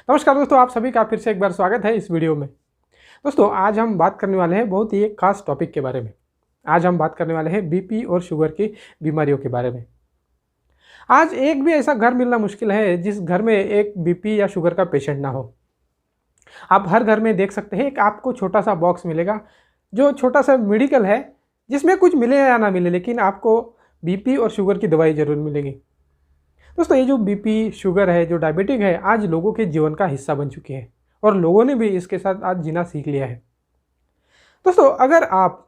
नमस्कार दोस्तों, आप सभी का फिर से एक बार स्वागत है इस वीडियो में। दोस्तों, आज हम बात करने वाले हैं बहुत ही एक खास टॉपिक के बारे में। आज हम बात करने वाले हैं बीपी और शुगर की बीमारियों के बारे में। आज एक भी ऐसा घर मिलना मुश्किल है जिस घर में एक बीपी या शुगर का पेशेंट ना हो। आप हर घर में देख सकते हैं, एक आपको छोटा सा बॉक्स मिलेगा, जो छोटा सा मेडिकल है, जिसमें कुछ मिले या ना मिले, लेकिन आपको बीपी और शुगर की दवाई ज़रूर मिलेगी। दोस्तों, ये जो बीपी शुगर है, जो डायबिटिक है, आज लोगों के जीवन का हिस्सा बन चुकी है और लोगों ने भी इसके साथ आज जीना सीख लिया है। दोस्तों, अगर आप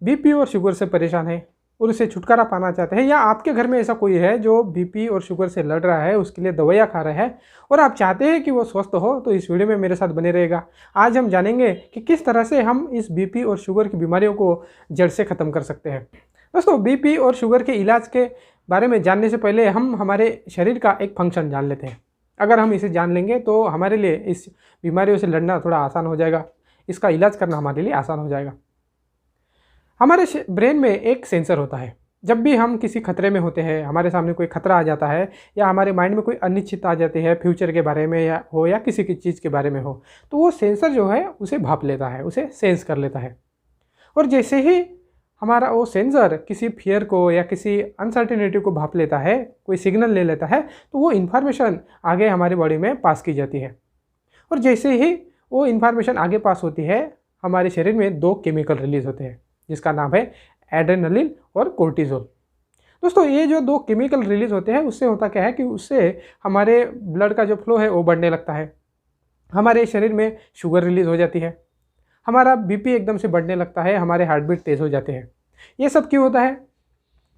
बीपी और शुगर से परेशान हैं और उससे छुटकारा पाना चाहते हैं, या आपके घर में ऐसा कोई है जो बीपी और शुगर से लड़ रहा है, उसके लिए दवाइयाँ खा रहा है और आप चाहते हैं कि वो स्वस्थ हो, तो इस वीडियो में मेरे साथ बने रहेगा। आज हम जानेंगे कि किस तरह से हम इस बीपी और शुगर की बीमारियों को जड़ से ख़त्म कर सकते हैं। दोस्तों, बीपी और शुगर के इलाज के बारे में जानने से पहले हम हमारे शरीर का एक फंक्शन जान लेते हैं। अगर हम इसे जान लेंगे तो हमारे लिए इस बीमारियों से लड़ना थोड़ा आसान हो जाएगा, इसका इलाज करना हमारे लिए आसान हो जाएगा। हमारे ब्रेन में एक सेंसर होता है। जब भी हम किसी खतरे में होते हैं, हमारे सामने कोई खतरा आ जाता है या हमारे माइंड में कोई अनिश्चितता आ जाती है, फ्यूचर के बारे में या किसी की चीज़ के बारे में हो, तो वो सेंसर जो है उसे भाप लेता है, उसे सेंस कर लेता है। और जैसे ही हमारा वो सेंसर किसी फियर को या किसी अनसर्टेनिटी को भाप लेता है, कोई सिग्नल ले लेता है, तो वो इन्फॉर्मेशन आगे हमारी बॉडी में पास की जाती है। और जैसे ही वो इन्फॉर्मेशन आगे पास होती है, हमारे शरीर में दो केमिकल रिलीज होते हैं, जिसका नाम है एड्रेनलिन और कोर्टिजोल। दोस्तों, ये जो दो केमिकल रिलीज होते हैं, उससे होता क्या है कि उससे हमारे ब्लड का जो फ्लो है वो बढ़ने लगता है, हमारे शरीर में शुगर रिलीज हो जाती है, हमारा बीपी एकदम से बढ़ने लगता है, हमारे हार्ट बीट तेज़ हो जाते हैं। ये सब क्यों होता है?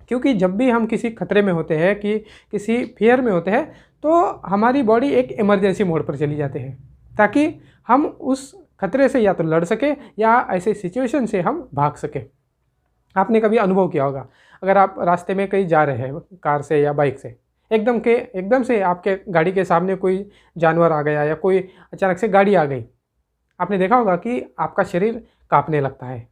क्योंकि जब भी हम किसी खतरे में होते हैं, कि किसी फियर में होते हैं, तो हमारी बॉडी एक इमरजेंसी मोड पर चली जाती है, ताकि हम उस खतरे से या तो लड़ सके या ऐसे सिचुएशन से हम भाग सके। आपने कभी अनुभव किया होगा, अगर आप रास्ते में कहीं जा रहे हैं कार से या बाइक से, एकदम से आपके गाड़ी के सामने कोई जानवर आ गया या कोई अचानक से गाड़ी आ गई, आपने देखा होगा कि आपका शरीर कांपने लगता है,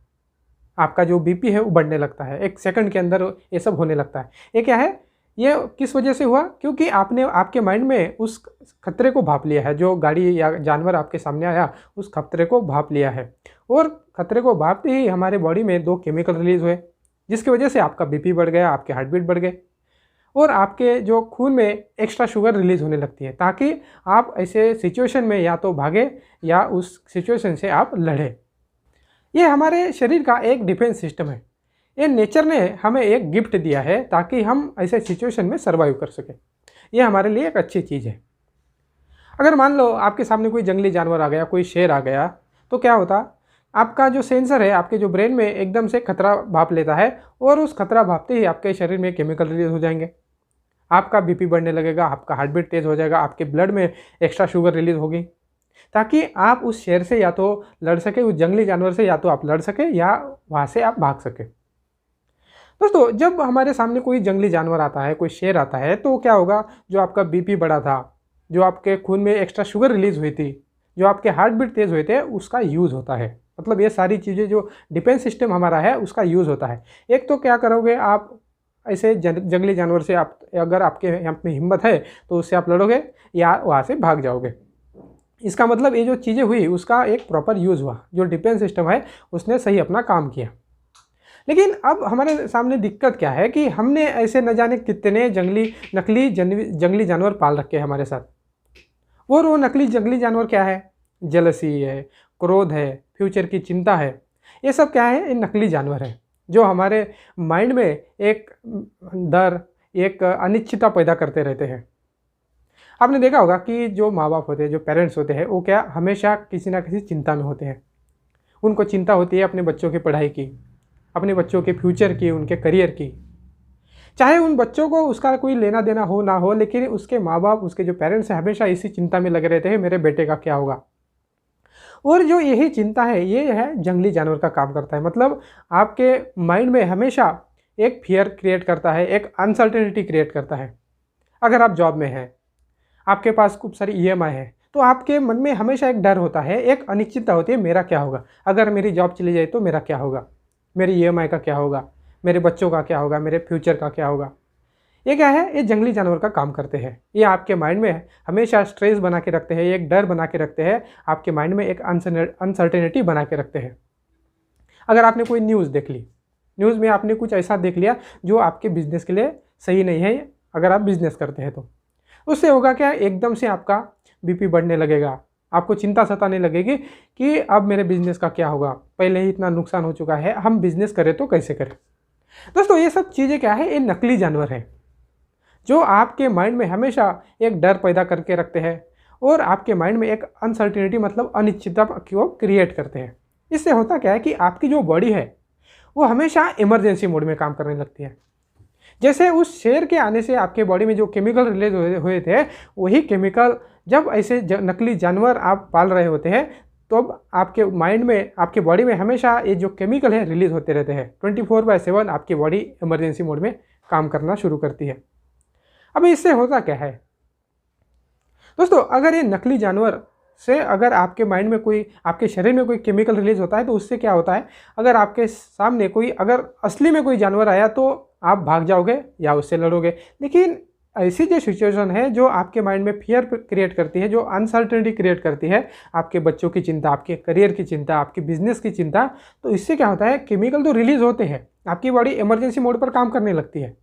आपका जो बीपी है वो बढ़ने लगता है, एक सेकंड के अंदर ये सब होने लगता है। ये क्या है? ये किस वजह से हुआ? क्योंकि आपने आपके माइंड में उस खतरे को भाप लिया है, जो गाड़ी या जानवर आपके सामने आया उस खतरे को भाप लिया है, और खतरे को भापते ही हमारे बॉडी में दो केमिकल रिलीज हुए, जिसकी वजह से आपका बीपी बढ़ गया, आपके हार्ट बीट बढ़ गए और आपके जो खून में एक्स्ट्रा शुगर रिलीज होने लगती है, ताकि आप ऐसे सिचुएशन में या तो भागे या उस सिचुएशन से आप लड़े। ये हमारे शरीर का एक डिफेंस सिस्टम है। ये नेचर ने हमें एक गिफ्ट दिया है ताकि हम ऐसे सिचुएशन में सर्वाइव कर सकें। ये हमारे लिए एक अच्छी चीज़ है। अगर मान लो आपके सामने कोई जंगली जानवर आ गया, कोई शेर आ गया, तो क्या होता? आपका जो सेंसर है, आपके जो ब्रेन में एकदम से खतरा भाप लेता है और उस खतरा भापते ही आपके शरीर में केमिकल रिलीज हो जाएंगे, आपका बीपी बढ़ने लगेगा, आपका हार्ट बीट तेज़ हो जाएगा, आपके ब्लड में एक्स्ट्रा शुगर रिलीज होगी, ताकि आप उस शेर से या तो लड़ सके, उस जंगली जानवर से या तो आप लड़ सके या वहाँ से आप भाग सके। दोस्तों, जब हमारे सामने कोई जंगली जानवर आता है, कोई शेर आता है, तो क्या होगा? जो आपका बीपी बढ़ा था, जो आपके खून में एक्स्ट्रा शुगर रिलीज हुई थी, जो आपके हार्ट बीट तेज़ हुए थे, उसका यूज़ होता है। मतलब ये सारी चीज़ें जो डिफेंस सिस्टम हमारा है उसका यूज़ होता है। एक तो क्या करोगे आप, ऐसे जंगली जानवर से आप, अगर आपके यहाँ में हिम्मत है तो उससे आप लड़ोगे या वहाँ से भाग जाओगे। इसका मतलब ये जो चीज़ें हुई उसका एक प्रॉपर यूज़ हुआ, जो डिफेंस सिस्टम है उसने सही अपना काम किया। लेकिन अब हमारे सामने दिक्कत क्या है कि हमने ऐसे न जाने कितने नकली जंगली जानवर पाल रखे हैं हमारे साथ। वो नकली जंगली जानवर क्या है? जेलसी है, क्रोध है, फ्यूचर की चिंता है। ये सब क्या है? ये नकली जानवर है, जो हमारे माइंड में एक डर, एक अनिश्चितता पैदा करते रहते हैं। आपने देखा होगा कि जो माँ बाप होते हैं, जो पेरेंट्स होते हैं, वो क्या हमेशा किसी ना किसी चिंता में होते हैं। उनको चिंता होती है अपने बच्चों की पढ़ाई की, अपने बच्चों के फ्यूचर की, उनके करियर की। चाहे उन बच्चों को उसका कोई लेना देना हो ना हो, लेकिन उसके माँ बाप, उसके जो पेरेंट्स हैं, हमेशा इसी चिंता में लगे रहते हैं, मेरे बेटे का क्या होगा। और जो यही चिंता है, ये है जंगली जानवर का काम करता है। मतलब आपके माइंड में हमेशा एक फियर क्रिएट करता है, एक अनसर्टेनिटी क्रिएट करता है। अगर आप जॉब में हैं, आपके पास खूब सारी ईएमआई है, तो आपके मन में हमेशा एक डर होता है, एक अनिश्चितता होती है, मेरा क्या होगा, अगर मेरी जॉब चली जाए तो मेरा क्या होगा, मेरी ईएमआई का क्या होगा, मेरे बच्चों का क्या होगा, मेरे फ्यूचर का क्या होगा। ये क्या है, ये जंगली जानवर का काम करते हैं। ये आपके माइंड में हमेशा स्ट्रेस बना के रखते हैं, एक डर बना के रखते हैं, आपके माइंड में एक अनसर्टेनिटी बना के रखते हैं। अगर आपने कोई न्यूज़ देख ली, न्यूज़ में आपने कुछ ऐसा देख लिया जो आपके बिजनेस के लिए सही नहीं है, अगर आप बिजनेस करते हैं तो उससे होगा क्या, एकदम से आपका बीपी बढ़ने लगेगा, आपको चिंता सताने लगेगी कि अब मेरे बिजनेस का क्या होगा, पहले ही इतना नुकसान हो चुका है, हम बिजनेस करें तो कैसे करें। दोस्तों ये सब चीज़ें क्या है, ये नकली जानवर हैं जो आपके माइंड में हमेशा एक डर पैदा करके रखते हैं और आपके माइंड में एक अनसर्टिनिटी मतलब अनिश्चितता को क्रिएट करते हैं। इससे होता क्या है कि आपकी जो बॉडी है वो हमेशा इमरजेंसी मोड में काम करने लगती है। जैसे उस शेर के आने से आपके बॉडी में जो केमिकल रिलीज हुए थे, वही केमिकल जब ऐसे नकली जानवर आप पाल रहे होते हैं तो अब आपके माइंड में, आपके बॉडी में हमेशा ये जो केमिकल है रिलीज होते रहते हैं। 24/7 आपकी बॉडी इमरजेंसी मोड में काम करना शुरू करती है। अब इससे होता क्या है दोस्तों, अगर ये नकली जानवर से अगर आपके माइंड में कोई, आपके शरीर में कोई केमिकल रिलीज होता है तो उससे क्या होता है, अगर आपके सामने कोई, अगर असली में कोई जानवर आया तो आप भाग जाओगे या उससे लड़ोगे। लेकिन ऐसी जो सिचुएशन है जो आपके माइंड में फियर क्रिएट करती है, जो अनसर्टेनिटी क्रिएट करती है, आपके बच्चों की चिंता, आपके करियर की चिंता, आपके बिजनेस की चिंता, तो इससे क्या होता है, केमिकल तो रिलीज होते हैं, आपकी बॉडी इमरजेंसी मोड पर काम करने लगती है,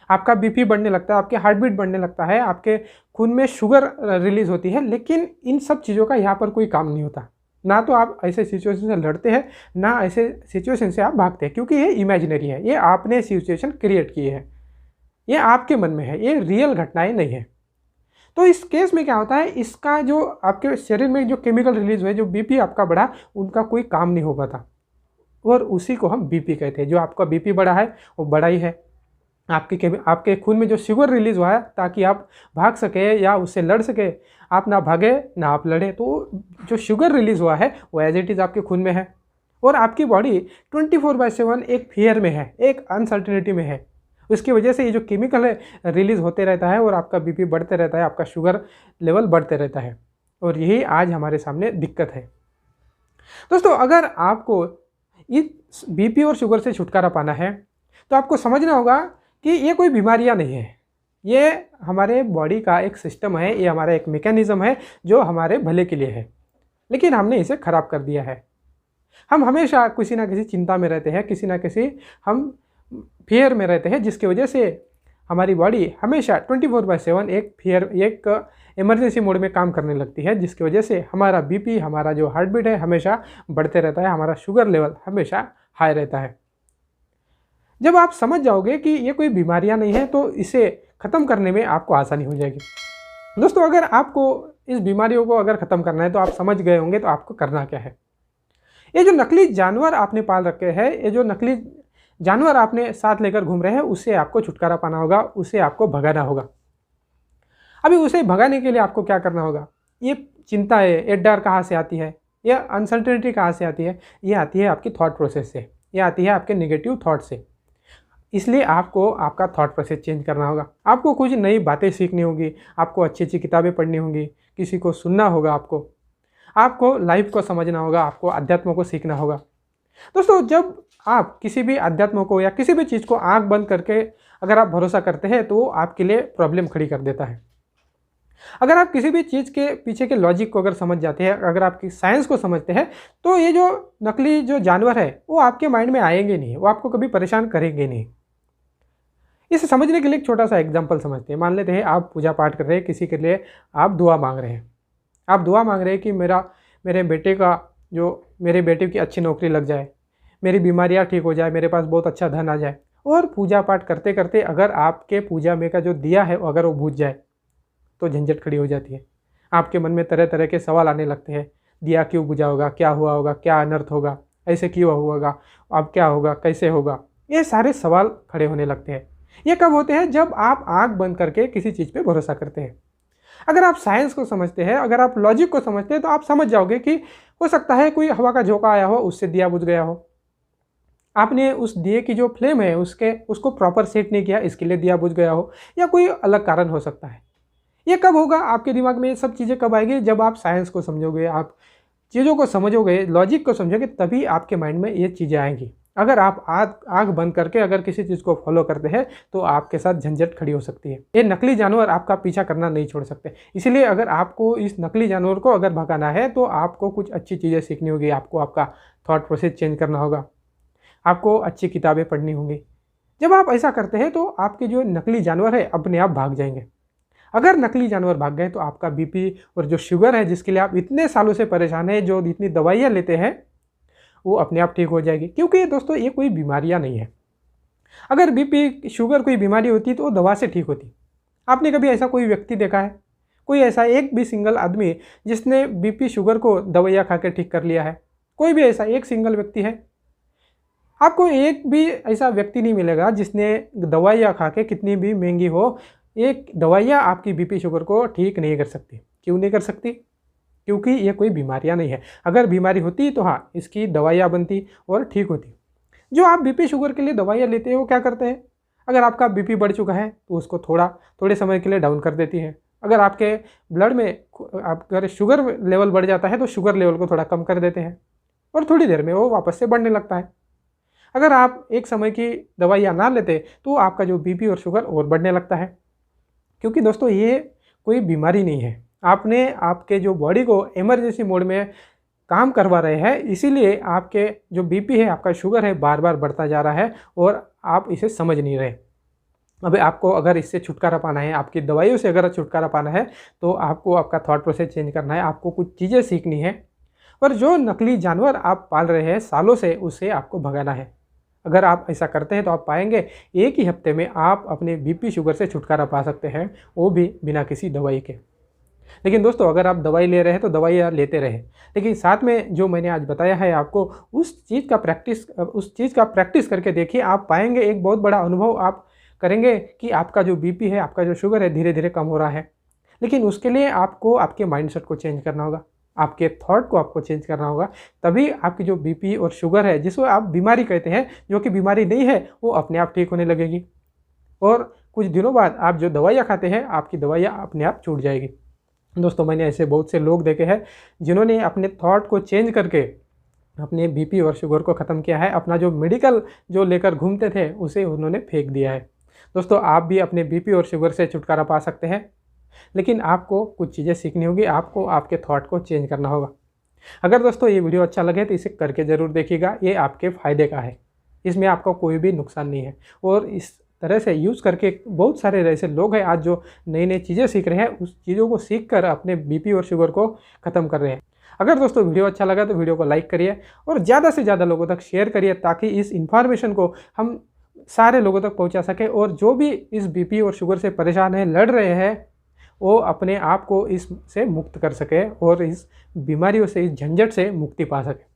आपका बीपी बढ़ने लगता है, आपके हार्ट बीट बढ़ने लगता है, आपके खून में शुगर रिलीज होती है। लेकिन इन सब चीज़ों का यहाँ पर कोई काम नहीं होता। ना तो आप ऐसे सिचुएशन से लड़ते हैं, ना ऐसे सिचुएशन से आप भागते हैं, क्योंकि ये इमेजिनरी है, ये आपने सिचुएशन क्रिएट की है, ये आपके मन में है, ये रियल घटनाएं नहीं है। तो इस केस में क्या होता है, इसका जो आपके शरीर में जो केमिकल रिलीज हुए, जो बीपी आपका बढ़ा, उनका कोई काम नहीं हो पाता और उसी को हम बीपी कहते हैं। जो आपका बीपी बढ़ा है वो बड़ा ही है, आपके खून में जो शुगर रिलीज हुआ है ताकि आप भाग सके या उससे लड़ सके, आप ना भागे ना आप लड़े, तो जो शुगर रिलीज हुआ है वो एज इट इज़ आपके खून में है और आपकी बॉडी 24/7 एक फियर में है, एक अनसर्टिनिटी में है। उसकी वजह से ये जो केमिकल है रिलीज होते रहता है और आपका बीपी बढ़ते रहता है, आपका शुगर लेवल बढ़ते रहता है और यही आज हमारे सामने दिक्कत है। दोस्तों अगर आपको इस बीपी और शुगर से छुटकारा पाना है तो आपको समझना होगा कि ये कोई बीमारियां नहीं है, ये हमारे बॉडी का एक सिस्टम है, ये हमारा एक मैकेनिज्म है जो हमारे भले के लिए है, लेकिन हमने इसे खराब कर दिया है। हम हमेशा किसी ना किसी चिंता में रहते हैं, किसी ना किसी हम फियर में रहते हैं, जिसकी वजह से हमारी बॉडी हमेशा 24/7 एक फियर, एक इमरजेंसी मोड में काम करने लगती है, जिसकी वजह से हमारा बीपी, हमारा जो हार्ट बीट है हमेशा बढ़ते रहता है, हमारा शुगर लेवल हमेशा हाई रहता है। जब आप समझ जाओगे कि ये कोई बीमारियां नहीं है तो इसे ख़त्म करने में आपको आसानी हो जाएगी। दोस्तों अगर आपको इस बीमारियों को अगर ख़त्म करना है तो आप समझ गए होंगे तो आपको करना क्या है। ये जो नकली जानवर आपने पाल रखे हैं, ये जो नकली जानवर आपने साथ लेकर घूम रहे हैं, उससे आपको छुटकारा पाना होगा, उसे आपको भगाना होगा। अभी उसे भगाने के लिए आपको क्या करना होगा, ये चिंता है, ये डर कहाँ से आती है, ये अनसर्टेनिटी कहाँ से आती है, ये आती है आपकी थॉट प्रोसेस से, ये आती है आपके नेगेटिव थॉट से। इसलिए आपको आपका थॉट प्रोसेस चेंज करना होगा, आपको कुछ नई बातें सीखनी होगी, आपको अच्छी अच्छी किताबें पढ़नी होंगी, किसी को सुनना होगा, आपको लाइफ को समझना होगा, आपको अध्यात्म को सीखना होगा। दोस्तों जब आप किसी भी अध्यात्म को या किसी भी चीज़ को आंख बंद करके अगर आप भरोसा करते हैं तो वो आपके लिए प्रॉब्लम खड़ी कर देता है। अगर आप किसी भी चीज़ के पीछे के लॉजिक को अगर समझ जाते हैं, अगर आपकी साइंस को समझते हैं, तो ये जो नकली जो जानवर है वो आपके माइंड में आएंगे नहीं, वो आपको कभी परेशान करेंगे नहीं। इसे समझने के लिए एक छोटा सा एग्जांपल समझते हैं। मान लेते हैं आप पूजा पाठ कर रहे हैं, किसी के लिए आप दुआ मांग रहे हैं, आप दुआ मांग रहे हैं कि मेरे बेटे की अच्छी नौकरी लग जाए, मेरी बीमारियां ठीक हो जाए, मेरे पास बहुत अच्छा धन आ जाए। और पूजा पाठ करते करते अगर आपके पूजा में का जो दिया है अगर वो बुझ जाए तो झंझट खड़ी हो जाती है, आपके मन में तरह तरह के सवाल आने लगते हैं। दिया क्यों बुझा होगा, क्या हुआ होगा, क्या अनर्थ होगा, ऐसे क्यों हुआ होगा, अब क्या होगा, कैसे होगा, ये सारे सवाल खड़े होने लगते हैं। ये कब होते हैं, जब आप आंख बंद करके किसी चीज़ पे भरोसा करते हैं। अगर आप साइंस को समझते हैं, अगर आप लॉजिक को समझते हैं, तो आप समझ जाओगे कि हो सकता है कोई हवा का झोंका आया हो, उससे दिया बुझ गया हो, आपने उस दिए की जो फ्लेम है उसको प्रॉपर सेट नहीं किया, इसके लिए दिया बुझ गया हो, या कोई अलग कारण हो सकता है। ये कब होगा, आपके दिमाग में ये सब चीज़ें कब आएगी, जब आप साइंस को समझोगे, आप चीज़ों को समझोगे, लॉजिक को समझोगे, तभी आपके माइंड में ये चीज़ें आएंगी। अगर आप आँख बंद करके अगर किसी चीज़ को फॉलो करते हैं तो आपके साथ झंझट खड़ी हो सकती है। ये नकली जानवर आपका पीछा करना नहीं छोड़ सकते। इसीलिए अगर आपको इस नकली जानवर को अगर भगाना है तो आपको कुछ अच्छी चीज़ें सीखनी होगी, आपको आपका थॉट प्रोसेस चेंज करना होगा, आपको अच्छी किताबें पढ़नी होंगी। जब आप ऐसा करते हैं तो आपके जो नकली जानवर है अपने आप भाग जाएंगे। अगर नकली जानवर भाग गए तो आपका बीपी और जो शुगर है जिसके लिए आप इतने सालों से परेशान हैं, जो इतनी दवाइयाँ लेते हैं, वो अपने आप ठीक हो जाएगी। क्योंकि दोस्तों ये कोई बीमारियां नहीं है। अगर बीपी शुगर कोई बीमारी होती तो वो दवा से ठीक होती। आपने कभी ऐसा कोई व्यक्ति देखा है, कोई ऐसा एक भी सिंगल आदमी जिसने बीपी शुगर को दवाइयाँ खा के ठीक कर लिया है? कोई भी ऐसा एक सिंगल व्यक्ति है? आपको एक भी ऐसा व्यक्ति नहीं मिलेगा जिसने दवाइयाँ खा के, कितनी भी महंगी हो, एक दवाइयाँ आपकी बीपी शुगर को ठीक नहीं कर सकती। क्यों नहीं कर सकती? क्योंकि ये कोई बीमारियां नहीं है। अगर बीमारी होती तो हाँ, इसकी दवाइयाँ बनती और ठीक होती। जो आप बीपी शुगर के लिए दवाइयाँ लेते हैं वो क्या करते हैं? अगर आपका बीपी बढ़ चुका है तो उसको थोड़े समय के लिए डाउन कर देती है। अगर आपके ब्लड में अगर शुगर लेवल बढ़ जाता है तो शुगर लेवल को थोड़ा कम कर देते हैं और थोड़ी देर में वो वापस से बढ़ने लगता है। अगर आप एक समय की दवाइयाँ ना लेते तो आपका जो बीपी और शुगर और बढ़ने लगता है। क्योंकि दोस्तों ये कोई बीमारी नहीं है, आपने आपके जो बॉडी को इमरजेंसी मोड में काम करवा रहे हैं, इसीलिए आपके जो बीपी है, आपका शुगर है, बार बार बढ़ता जा रहा है और आप इसे समझ नहीं रहे। अबे आपको अगर इससे छुटकारा पाना है, आपकी दवाइयों से अगर छुटकारा पाना है तो आपको आपका थॉट प्रोसेस चेंज करना है, आपको कुछ चीज़ें सीखनी है और जो नकली जानवर आप पाल रहे हैं सालों से, उसे आपको भगाना है। अगर आप ऐसा करते हैं तो आप पाएंगे एक ही हफ्ते में आप अपने बीपी शुगर से छुटकारा पा सकते हैं, वो भी बिना किसी दवाई के। लेकिन दोस्तों अगर आप दवाई ले रहे हैं तो दवाइयाँ लेते रहें, लेकिन साथ में जो मैंने आज बताया है आपको उस चीज़ का प्रैक्टिस करके देखिए। आप पाएंगे एक बहुत बड़ा अनुभव आप करेंगे कि आपका जो बीपी है, आपका जो शुगर है, धीरे धीरे कम हो रहा है। लेकिन उसके लिए आपको आपके माइंडसेट को चेंज करना होगा, आपके थॉट को आपको चेंज करना होगा। तभी आपकी जो बीपी और शुगर है, जिसको आप बीमारी कहते हैं, जो कि बीमारी नहीं है, वो अपने आप ठीक होने लगेगी और कुछ दिनों बाद आप जो दवाइयाँ खाते हैं, आपकी दवाइयाँ अपने आप छूट जाएगी। दोस्तों मैंने ऐसे बहुत से लोग देखे हैं जिन्होंने अपने थॉट को चेंज करके अपने बीपी और शुगर को ख़त्म किया है। अपना जो मेडिकल जो लेकर घूमते थे उसे उन्होंने फेंक दिया है। दोस्तों आप भी अपने बीपी और शुगर से छुटकारा पा सकते हैं, लेकिन आपको कुछ चीज़ें सीखनी होगी, आपको आपके थॉट को चेंज करना होगा। अगर दोस्तों ये वीडियो अच्छा लगे तो इसे करके ज़रूर देखिएगा, ये आपके फ़ायदे का है, इसमें आपका कोई भी नुकसान नहीं है। और इस तरह से यूज़ करके बहुत सारे ऐसे लोग हैं आज जो नई नई चीज़ें सीख रहे हैं, उस चीज़ों को सीख कर अपने बीपी और शुगर को ख़त्म कर रहे हैं। अगर दोस्तों वीडियो अच्छा लगा तो वीडियो को लाइक करिए और ज़्यादा से ज़्यादा लोगों तक शेयर करिए, ताकि इस इन्फॉर्मेशन को हम सारे लोगों तक पहुंचा सके और जो भी इस बीपी और शुगर से परेशान है, लड़ रहे हैं, वो अपने आप को इससे मुक्त कर सके और इस बीमारियों से, इस झंझट से मुक्ति पा सके।